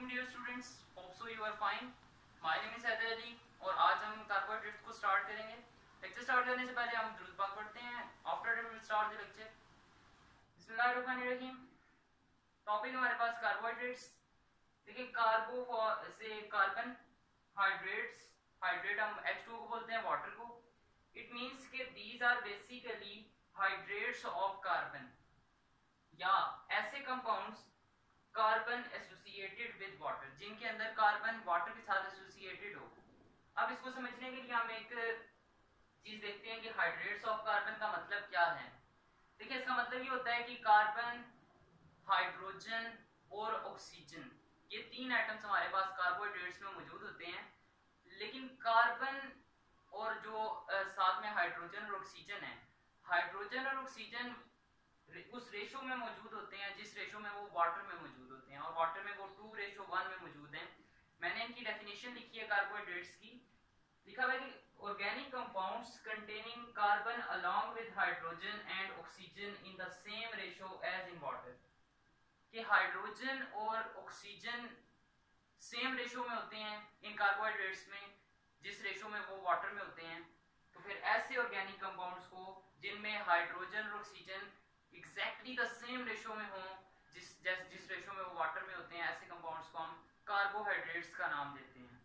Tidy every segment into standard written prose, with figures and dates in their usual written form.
Assalamualaikum dear students, hope so you are fine. My name is Haider Ali और आज हम carbohydrates को स्टार्ट करेंगे। लेक्चर स्टार्ट करने से पहले हम दुरूद पाक पढ़ते हैं। After that we will start the lecture. बिस्मिल्लाहिर्रहमानिर्रहीम। टॉपिक हमारे पास कार्बोहाइड्रेट्स। देखिए कार्बो से कार्बन, हाइड्रेट्स, हाइड्रेट हम H2O को बोलते हैं, वाटर को। इट मींस के these are basically hydrates of carbon या ऐसे compounds carbon associated with water, जिनके अंदर कार्बन वाटर के साथ एसोसिएटेड हो। अब इसको समझने के लिए हम एक चीज देखते हैं कि हाइड्रेट्स ऑफ कार्बन का मतलब क्या है। देखिए इसका मतलब ये होता है कि कार्बन, हाइड्रोजन और ऑक्सीजन, ये तीन एटम्स हमारे पास कार्बोहाइड्रेट्स में मौजूद होते हैं। लेकिन कार्बन और जो साथ में हाइड्रोजन और ऑक्सीजन है, हाइड्रोजन और ऑक्सीजन उस रेशो में मौजूद होते हैं जिस रेशो में वो वाटर में मौजूद होते हैं, और वाटर में वो 2:1 में मौजूद हैं। मैंने इनकी डेफिनेशन लिखी है कार्बोहाइड्रेट्स की। लिखा हुआ है कि organic compounds containing carbon along with hydrogen and oxygen in the same ratio as in water, कि हाइड्रोजन और ऑक्सीजन सेम रेशो में होते हैं इन कार्बोहाइड्रेट्स में जिस रेशो में वो वाटर में होते हैं। तो फिर ऐसे ऑर्गेनिक कंपाउंड्स को जिनमें हाइड्रोजन और oxygen exactly the same ratio में हो जिस रेशो में वो वाटर में होते हैं, ऐसे कंपाउंड्स को हम कार्बोहाइड्रेट्स का नाम देते हैं।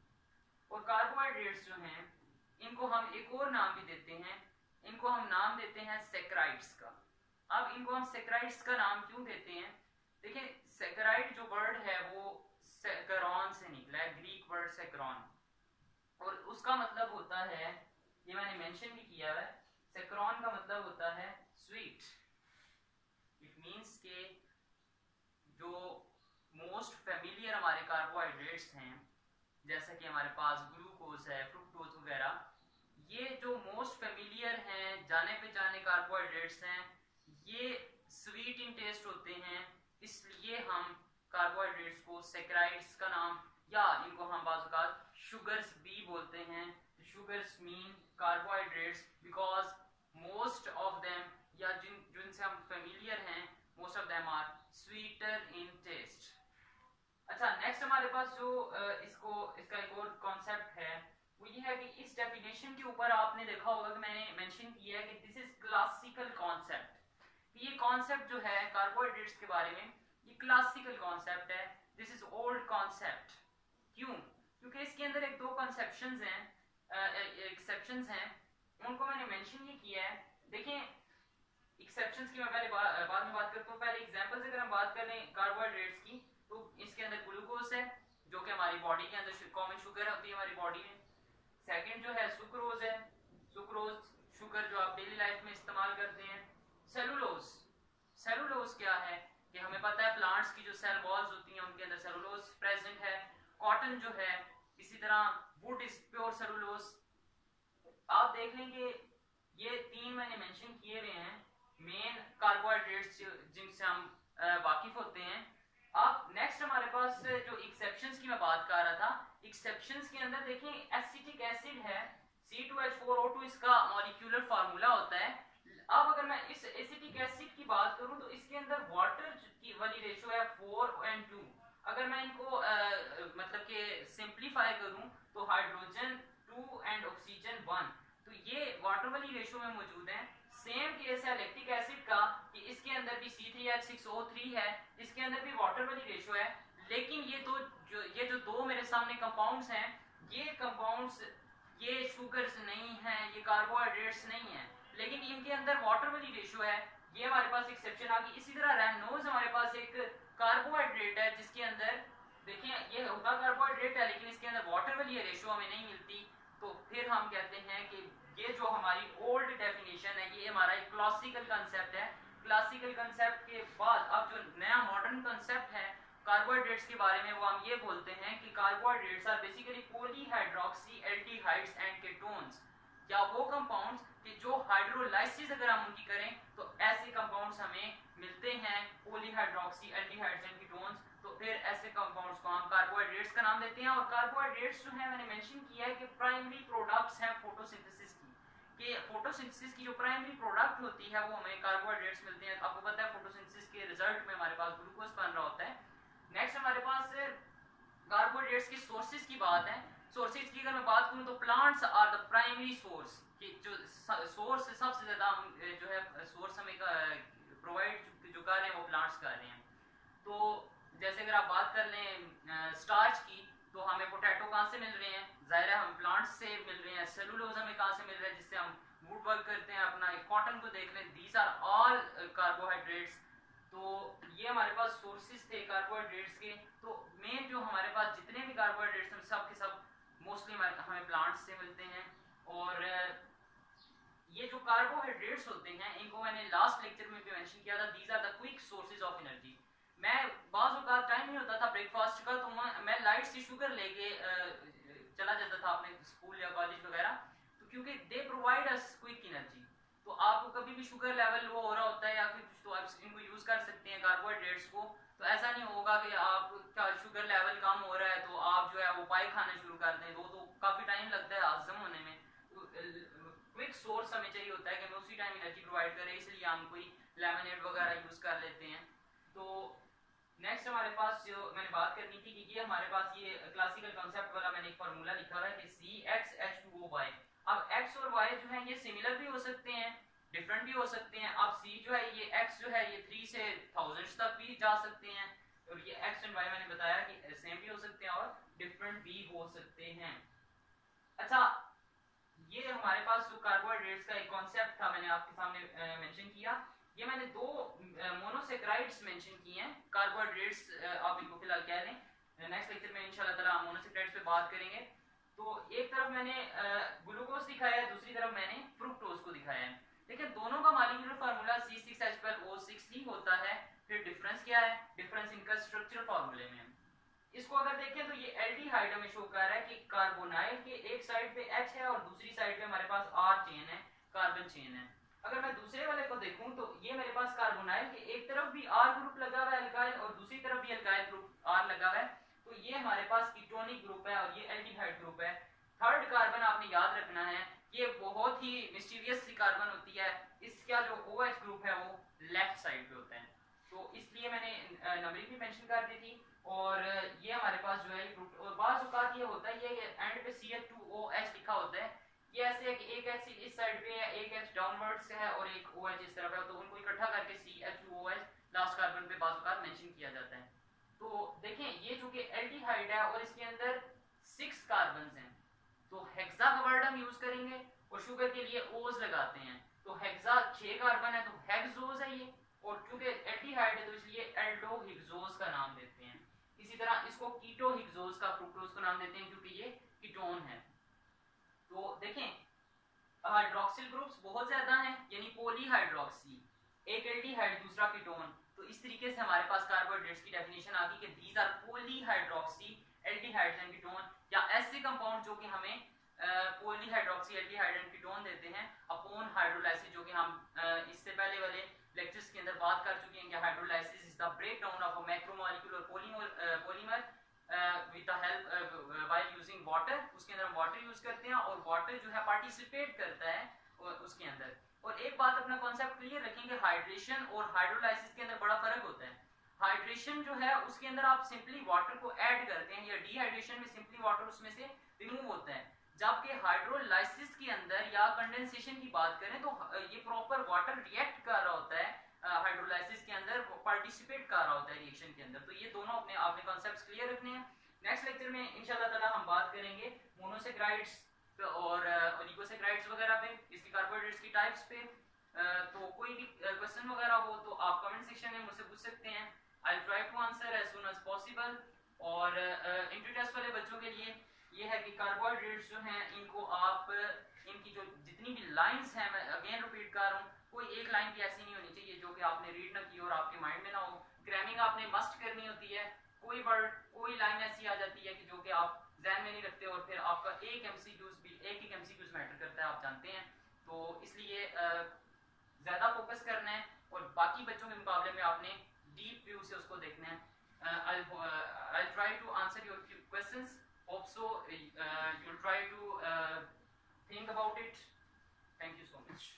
और कार्बोहाइड्रेट्स जो हैं इनको हम एक और नाम भी देते हैं, इनको हम नाम देते हैं सैकराइड्स का। अब इनको हम सैकराइड्स का नाम क्यों देते हैं? देखिए सैकराइड जो वर्ड है वो सैकरॉन से निकला है, ग्रीक वर्ड सैकरॉन, और उसका मतलब होता है, ये मैंने मेंशन भी किया है, सैकरॉन का मतलब होता है स्वीट। इट मींस के जो मोस्ट फेमिलियर हमारे कार्बोहाइड्रेट्स हैं, जैसा कि हमारे पास ग्लूकोज है, फ्रुक्टोज वगैरह, ये जो मोस्ट फेमिलियर हैं, जाने पहचाने कार्बोहाइड्रेट्स हैं, ये स्वीट इन टेस्ट होते हैं। इसलिए हम कार्बोहाइड्रेट्स को सैकराइड्स का नाम, या इनको हम बाज़ औक़ात शुगर्स भी बोलते हैं। Sugars mean carbohydrates because most of them, या जिनसे हम फेमिलियर हैं, most of them are sweeter in taste. अच्छा, नेक्स्ट हमारे पास जो इसका एक और कॉन्सेप्ट है वो ये है कि इस डेफिनेशन के ऊपर आपने देखा होगा कि मैंने मेंशन किया है कि दिस इज क्लासिकल कॉन्सेप्ट। ये कॉन्सेप्ट जो है कार्बोहाइड्रेट्स के बारे में, ये क्लासिकल कॉन्सेप्ट है, दिस इज ओल्ड कॉन्सेप्ट। क्यों? क्योंकि इसके अंदर एक दो कंसेप्शंस हैं, एक्सेप्शंस हैं, उनको मैंने मेंशन ये किया है। देखें एक्सेप्शंस की मैं पहले बाद में बात करता हूँ। पहले एग्जांपल्स अगर हम बात करें कार्बोहाइड्रेट्स की, तो इसके अंदर ग्लूकोज है जो कि हमारी बॉडी के अंदर कॉमन शुगर होती है हमारी बॉडी में। सेकंड जो है सुक्रोज है, सुक्रोज शुगर जो आप डेली लाइफ में इस्तेमाल करते हैं। सेलुलोज, सेलुलोज क्या है कि हमें पता है प्लांट्स की जो सेल वॉल्स होती हैं उनके अंदर सेलुलोज प्रेजेंट है। कॉटन जो है, इसी तरह वुड इज प्योर सेलुलोज। आप देख लेंगे ये तीन मैंने मेंशन किए हुए हैं मेन कार्बोहाइड्रेट्स जिनसे हम वाकिफ होते हैं। अब नेक्स्ट हमारे पास जो एक्सेप्शंस की मैं बात कर रहा था, एक्सेप्शंस के अंदर देखें एसिटिक एसिड है C2H4O2, इसका मॉलिक्यूलर फार्मूला होता है। अब अगर मैं इस एसिटिक एसिड की बात करूं तो इसके अंदर वाटर की वाली रेशो है 4:2। अगर मैं इनको मतलब कि सिंप्लीफाई करूं तो हाइड्रोजन 2 एंड ऑक्सीजन 1, तो ये वाटर वाली रेशो में मौजूद है। सेम केस है लैक्टिक एसिड का कि इसके अंदर भी C3H6O3 है, इसके अंदर भी वाटर वाली रेशो है। लेकिन ये जो दो मेरे सामने कंपाउंड्स हैं, ये कंपाउंड्स ये शुगर्स नहीं हैं, ये कार्बोहाइड्रेट्स नहीं हैं, लेकिन इनके अंदर वाटर वाली रेशो है। ये हमारे पास एक्सेप्शन आ गई। इसी तरह रैमनोज हमारे पास एक कार्बोहाइड्रेट है जिसके अंदर देखिए ये होता कार्बोहाइड्रेट है लेकिन इसके अंदर वाटर वाली रेशो हमें नहीं मिलती। तो फिर हम कहते हैं कि ये जो हमारी ओल्ड डेफिनेशन है ये हमारा एक क्लासिकल कंसेप्ट है। क्लासिकल कंसेप्ट के बाद अब जो नया मॉडर्न कंसेप्ट है कार्बोहाइड्रेट्स के बारे में, वो हम ये बोलते हैं कि carbohydrates are basically polyhydroxy aldehydes and ketones, या वो कंपाउंड्स कि जो हाइड्रोलाइसिस अगर हम उनकी करें तो ऐसे कंपाउंड्स हमें मिलते हैं पॉलीहाइड्रोक्सी एल्डिहाइड्स एंड कीटोन्स। तो फिर ऐसे कंपाउंड्स को हम कार्बोहाइड्रेट्स का नाम देते हैं। और कार्बोहाइड्रेट्स जो है मैंने मेंशन किया है कि प्राइमरी प्रोडक्ट्स हैं फोटोसिंथेसिस की, कि फोटोसिंथेसिस की जो प्राइमरी प्रोडक्ट होती है वो हमें कार्बोहाइड्रेट्स मिलते हैं। आपको पता है फोटोसिंथेसिस के रिजल्ट में हमारे पास ग्लूकोज बन रहा होता है। नेक्स्ट हमारे पास कार्बोहाइड्रेट्स के सोर्सेज की बात है, सोर्सेज की अगर मैं बात करूं तो plants are the primary source, कि जो सोर्स सबसे ज्यादा जो है सोर्स हमें प्रोवाइड जो कर रहे हैं वो प्लांट्स कर रहे हैं। तो जैसे अगर आप बात कर लें स्टार्च की, तो हमें पोटैटो कहाँ से मिल रहे हैं, जाहिर है हम प्लांट्स से मिल रहे हैं। सेलुलोज हमें कहाँ से मिल रहा है, जिससे हम वुड वर्क करते हैं अपना। कॉटन को देख लें, दीज आर ऑल कार्बोहाइड्रेट्स। तो ये हमारे पास सोर्सेज थे कार्बोहाइड्रेट्स के। तो मेन जो हमारे पास जितने भी कार्बोहाइड्रेट्स हैं सब के सब मोस्टली हमें प्लांट्स से मिलते हैं। और ये जो कार्बोहाइड्रेट्स होते हैं इनको मैंने लास्ट लेक्चर में भी मेंशन किया था, these are the quick sources of energy. मैं बाज़ औक़ात टाइम नहीं होता था ब्रेकफास्ट का, तो मैं लाइट सी शुगर लेके चला जाता था अपने स्कूल या कॉलेज वगैरह, तो क्योंकि they provide us quick energy. तो आपको कभी भी शुगर लेवल लो हो रहा होता है या फिर तो आप इनको यूज कर सकते हैं कार्बोहाइड्रेट्स को। तो ऐसा नहीं होगा कि आपका शुगर लेवल कम हो रहा है तो आप जो है वो पाई खाना शुरू कर दें, वो तो काफी टाइम लगता है हजम होने में। तो क्विक सोर्स हमें चाहिए होता है कि हमें उसी टाइम एनर्जी प्रोवाइड करे, इसलिए हम कोई लेमनेड वगैरह यूज कर लेते हैं। तो नेक्स्ट हमारे पास जो मैंने बात करनी थी कि ये हमारे पास ये क्लासिकल कॉन्सेप्ट वाला मैंने एक फार्मूला लिखा हुआ है कि CXH2OY। अब X और Y जो है ये सिमिलर भी हो सकते हैं, डिफरेंट भी हो सकते हैं। अब C जो है ये X जो है ये 3 से थाउजेंड्स तक भी जा सकते हैं, और ये X एंड Y मैंने बताया कि सेम भी हो सकते हैं और डिफरेंट भी हो सकते हैं। अच्छा, ये हमारे पास जो कार्बोहाइड्रेट्स का एक कॉन्सेप्ट था मैंने आपके सामने मेंशन किया। ये मैंने दो मोनोसेक्राइड्स मेंशन किए हैं कार्बोहाइड्रेट्स, आप इनको फिलहाल कह लें। नेक्स्ट लेक्चर में इंशाल्लाह ताला हम मोनोसेक्राइड्स पे बात करेंगे। तो एक तरफ मैंने ग्लूकोज दिखाया है, दूसरी तरफ मैंने फ्रुक्टोज को दिखाया है। देखिए दोनों का मॉलिक्यूलर फार्मूला C6H12O6 ही होता है। फिर डिफरेंस क्या है, डिफरेंस इनका स्ट्रक्चरल फार्मूले में है। इसको अगर देखें तो ये एल्डिहाइड हमें शो कर रहा है कि कार्बोनाइल के एक साइड पे H है और दूसरी साइड पे हमारे पास R चेन है, कार्बन चेन है। अगर मैं दूसरे वाले को देखूं तो ये मेरे पास कार्बोनाइल के एक तरफ भी R ग्रुप लगा हुआ है अल्काइल, और दूसरी तरफ भी अल्काइल ग्रुप R लगा हुआ है। तो ये हमारे पास कीटोनिक ग्रुप है और ये एल्डिहाइड ग्रुप है। थर्ड कार्बन आपने याद रखना है, ये बहुत ही मिस्टीरियस सी कार्बन होती है। इसका जो OH ग्रुप है वो लेफ्ट साइड पे होता है, तो इसलिए मैंने नंबरिंग भी मेंशन कर दी थी। और ये हमारे पास जो है फ्रूट, और बाज़ औक़ात ये होता है ये एंड पे CH2OH लिखा होता है। ये ऐसे है कि एक H इस साइड पे है, एक H डाउनवर्ड्स है और एक OH इस तरफ है, तो उनको इकट्ठा करके CH2OH लास्ट कार्बन पे बाज़ औक़ात मेंशन किया जाता है। तो देखें ये जो कि एल्डिहाइड है और इसके अंदर 6 कार्बन्स हैं, तो हेक्सा का वर्ड हम यूज करेंगे और शुगर के लिए ओज लगाते हैं। तो हेक्सा 6 कार्बन है तो हेक्सोज है ये, और क्योंकि एल्डिहाइड है तो इसलिए एल्डोहेक्सोज का नाम देते हैं। इसी तरह इसको कीटोहेक्सोज का फ्रुक्टोज का नाम देते हैं क्योंकि ये कीटोन है। तो देखें हाइड्रोक्सिल ग्रुप्स बहुत ज्यादा हैं, यानी पॉलीहाइड्रोक्सी, एक एल्डिहाइड दूसरा कीटोन। तो इस तरीके से हमारे पास कार्बोहाइड्रेट्स की डेफिनेशन आ गई कि these are polyhydroxy aldehydes and ketone, या ऐसे कंपाउंड जो कि हमें पॉलीहाइड्रोक्सी एल्डिहाइड एंड कीटोन देते हैं अपॉन हाइड्रोलाइसिस, जो कि हम इससे पहले वाले लेक्चर्स के अंदर बात कर चुके हैं कि hydrolysis is the breakdown of a macromolecular polymer with the help while using water. उसके अंदर हम वाटर यूज करते हैं और वाटर जो है पार्टिसिपेट करता है उसके अंदर। और एक बात अपना कॉन्सेप्ट क्लियर रखेंगे, हाइड्रेशन और हाइड्रोलाइसिस के अंदर बड़ा फर्क होता है। हाइड्रेशन जो है उसके अंदर आप सिंपली वाटर को ऐड करते हैं, या डिहाइड्रेशन में सिंपली वाटर उसमें से रिमूव होता है। जबकि हाइड्रोलाइसिस के अंदर या कंडेंसेशन की बात करें तो ये प्रॉपर वाटर रिएक्ट कर रहा होता है, हाइड्रोलाइसिस के अंदर पार्टिसिपेट कर रहा होता है रिएक्शन के अंदर। तो ये दोनों अपने आपने कॉन्सेप्ट्स क्लियर रखने हैं। नेक्स्ट लेक्चर में इंशाल्लाह ताला हम बात करेंगे मोनोसेक्राइड्स और ओलिगोसेक्राइड्स वगैरह पे, इसकी कार्बोहाइड्रेट्स की टाइप्स पे। तो कोई भी क्वेश्चन वगैरह हो तो आप कमेंट सेक्शन में मुझसे पूछ सकते हैं। I will try to answer as soon as possible. और इंट्रो टेस्ट वाले बच्चों के लिए ये है कि कार्बोहाइड्रेट्स जो हैं इनको आप इनकी जो जितनी भी लाइंस हैं, मैं अगेन रिपीट कर रहा हूँ, कोई एक लाइन भी ऐसी नहीं होनी चाहिए जो कि आपने रीड ना की और आपके माइंड में ना हो। ग्रामिंग आपने मस्ट करनी होती है। कोई वर्ड कोई लाइन ऐसी आ जाती है कि जो कि आप ध्यान में नहीं रखते और फिर आपका एक एमसीक्यूज मैटर करता है, आप जानते हैं। तो इसलिए ज्यादा फोकस करना है और बाकी बच्चों के मुकाबले में आपने डीप व्यू से उसको देखना है। I'll try to answer your questions. Hope so you'll try to think about it. Thank you so much.